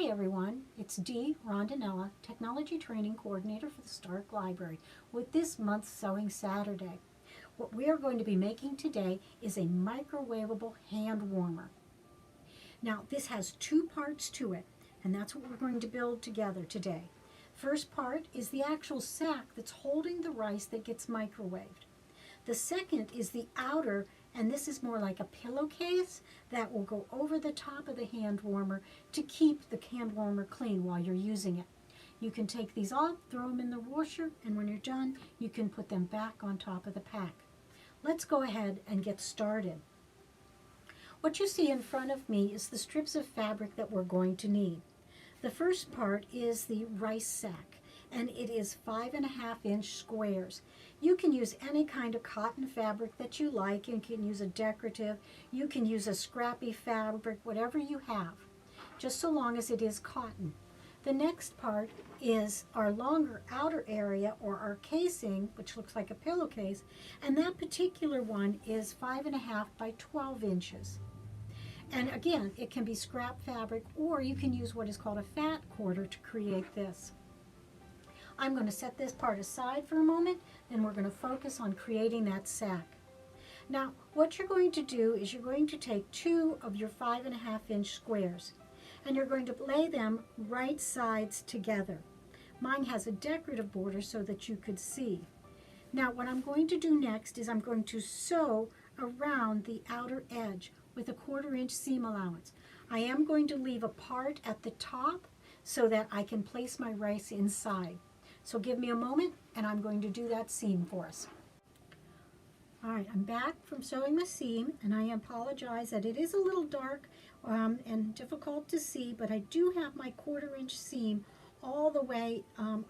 Hi everyone, it's Dee Rondinella, Technology Training Coordinator for the Stark Library with this month's Sewing Saturday. What we are going to be making today is a microwaveable hand warmer. Now this has two parts to it, and that's what we're going to build together today. First part is the actual sack that's holding the rice that gets microwaved. The second is the outer, and this is more like a pillowcase that will go over the top of the hand warmer to keep the hand warmer clean while you're using it. You can take these off, throw them in the washer, and when you're done, you can put them back on top of the pack. Let's go ahead and get started. What you see in front of me is the strips of fabric that we're going to need. The first part is the rice sack, and it is 5.5-inch squares. You can use any kind of cotton fabric that you like. You can use a decorative, you can use a scrappy fabric, whatever you have, just so long as it is cotton. The next part is our longer outer area, or our casing, which looks like a pillowcase, and that particular one is 5.5 by 12 inches. And again, it can be scrap fabric, or you can use what is called a fat quarter to create this. I'm going to set this part aside for a moment, and we're going to focus on creating that sack. Now, what you're going to do is you're going to take two of your 5.5-inch squares, and you're going to lay them right sides together. Mine has a decorative border so that you could see. Now, what I'm going to do next is I'm going to sew around the outer edge with a 1/4-inch seam allowance. I am going to leave a part at the top so that I can place my rice inside. So give me a moment, and I'm going to do that seam for us. All right, I'm back from sewing the seam, and I apologize that it is a little dark and difficult to see, but I do have my 1/4-inch seam all the way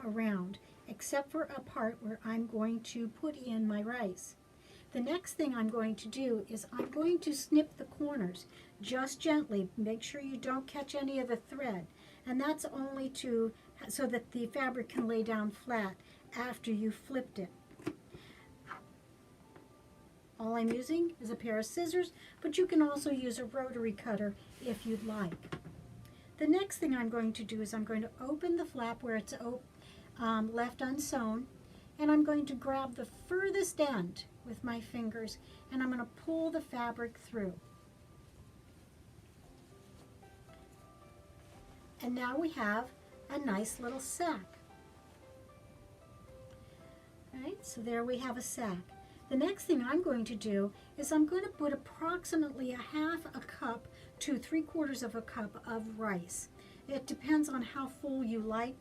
around, except for a part where I'm going to put in my rice. The next thing I'm going to do is I'm going to snip the corners just gently. Make sure you don't catch any of the thread, and that's only so that the fabric can lay down flat after you flipped it. All I'm using is a pair of scissors, but you can also use a rotary cutter if you'd like. The next thing I'm going to do is I'm going to open the flap where it's left unsewn, and I'm going to grab the furthest end with my fingers, and I'm going to pull the fabric through. And now we have a nice little sack. All right, so there we have a sack. The next thing I'm going to do is I'm going to put approximately 1/2 a cup to 3/4 of a cup of rice. It depends on how full you like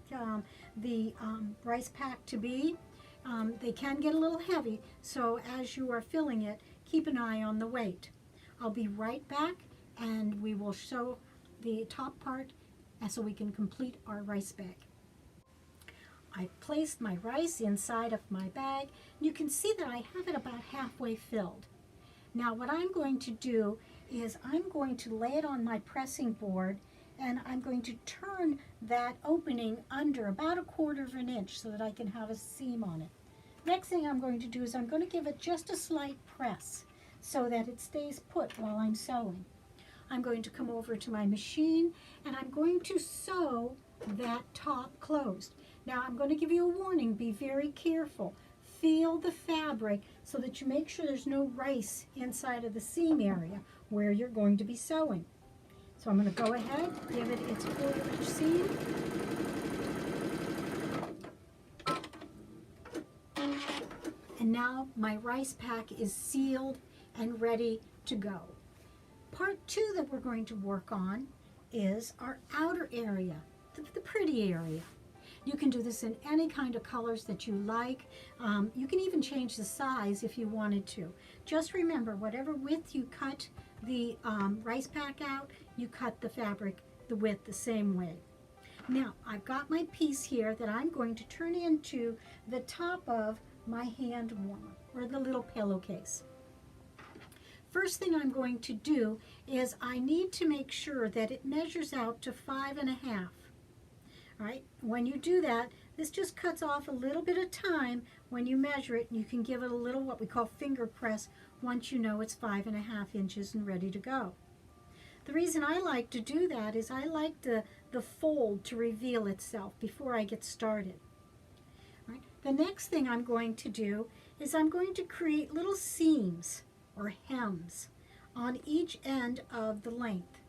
the rice pack to be. They can get a little heavy, so as you are filling it, keep an eye on the weight. I'll be right back, and we will sew the top part so we can complete our rice bag. I placed my rice inside of my bag. You can see that I have it about halfway filled. Now what I'm going to do is I'm going to lay it on my pressing board, and I'm going to turn that opening under about 1/4 inch so that I can have a seam on it. Next thing I'm going to do is I'm going to give it just a slight press so that it stays put while I'm sewing. I'm going to come over to my machine, and I'm going to sew that top closed. Now I'm going to give you a warning, be very careful. Feel the fabric so that you make sure there's no rice inside of the seam area where you're going to be sewing. So I'm going to go ahead, give it its 1/4-inch seam. And now my rice pack is sealed and ready to go. Part 2 that we're going to work on is our outer area, the pretty area. You can do this in any kind of colors that you like. You can even change the size if you wanted to. Just remember, whatever width you cut the rice pack out, you cut the fabric, the width, the same way. Now, I've got my piece here that I'm going to turn into the top of my hand warmer, or the little pillowcase. First thing I'm going to do is I need to make sure that it measures out to 5.5. All right, when you do that, this just cuts off a little bit of time when you measure it, and you can give it a little what we call finger press once you know it's 5.5 inches and ready to go. The reason I like to do that is I like the the fold to reveal itself before I get started. All right. The next thing I'm going to do is I'm going to create little seams or hems on each end of the length.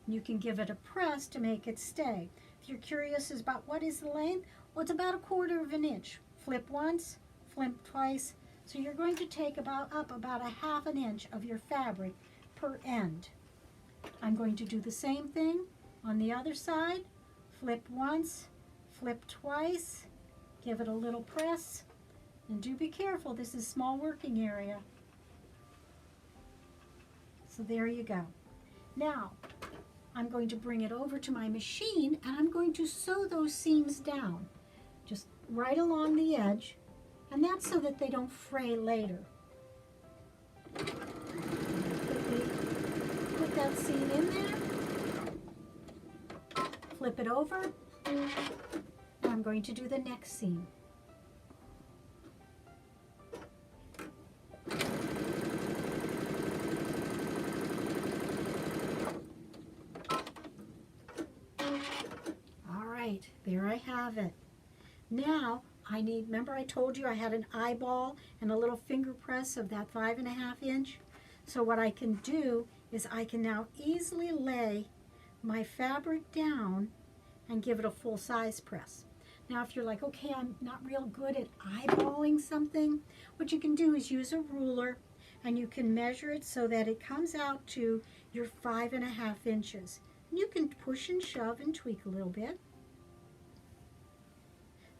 You can give it a press to make it stay. If you're curious about what is the length, well, it's about 1/4 of an inch. Flip once, flip twice. So you're going to take about 1/2 an inch of your fabric per end. I'm going to do the same thing on the other side. Flip once, flip twice, give it a little press, and do be careful, this is small working area. So there you go. Now, I'm going to bring it over to my machine and I'm going to sew those seams down, just right along the edge, and that's so that they don't fray later. Put that seam in there, flip it over, and I'm going to do the next seam. There I have it. Now I need, remember I told you I had an eyeball and a little finger press of that 5.5 inch? So what I can do is I can now easily lay my fabric down and give it a full size press. Now if you're like, okay, I'm not real good at eyeballing something, what you can do is use a ruler and you can measure it so that it comes out to your 5.5 inches. And you can push and shove and tweak a little bit,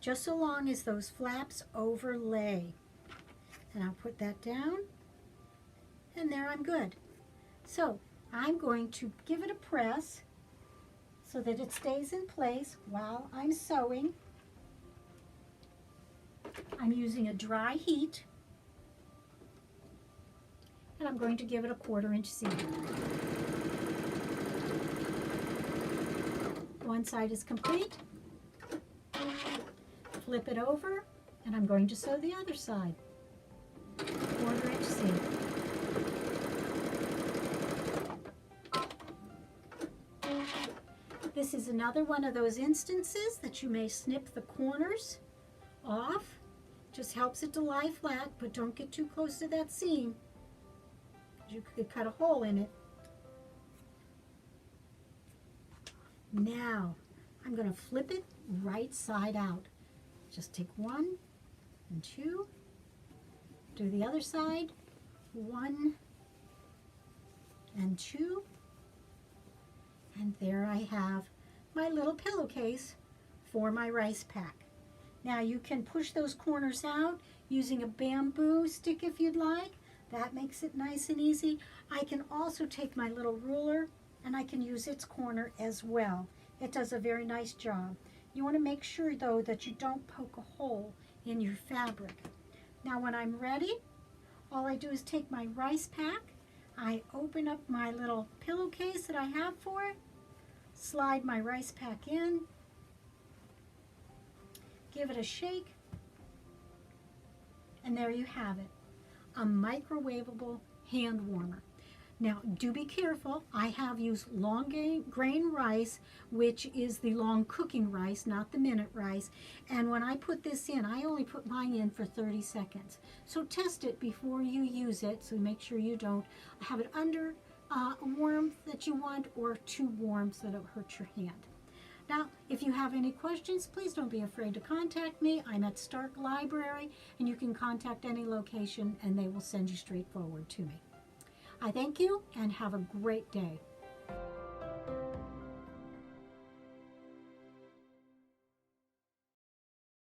just so long as those flaps overlay. And I'll put that down, and there I'm good. So I'm going to give it a press so that it stays in place while I'm sewing. I'm using a dry heat, and I'm going to give it a 1/4 inch seam. One side is complete. Flip it over, and I'm going to sew the other side. 1/4 inch seam. This is another one of those instances that you may snip the corners off. Just helps it to lie flat, but don't get too close to that seam. You could cut a hole in it. Now, I'm going to flip it right side out. Just take 1 and 2, do the other side, 1 and 2, and there I have my little pillowcase for my rice pack. Now you can push those corners out using a bamboo stick if you'd like. That makes it nice and easy. I can also take my little ruler and I can use its corner as well. It does a very nice job. You want to make sure though that you don't poke a hole in your fabric. Now when I'm ready, all I do is take my rice pack, I open up my little pillowcase that I have for it, slide my rice pack in, give it a shake, and there you have it, a microwavable hand warmer. Now, do be careful. I have used long grain rice, which is the long cooking rice, not the minute rice. And when I put this in, I only put mine in for 30 seconds. So test it before you use it, so make sure you don't have it under a warmth that you want or too warm so that it hurts your hand. Now, if you have any questions, please don't be afraid to contact me. I'm at Stark Library, and you can contact any location, and they will send you straight forward to me. I thank you and have a great day.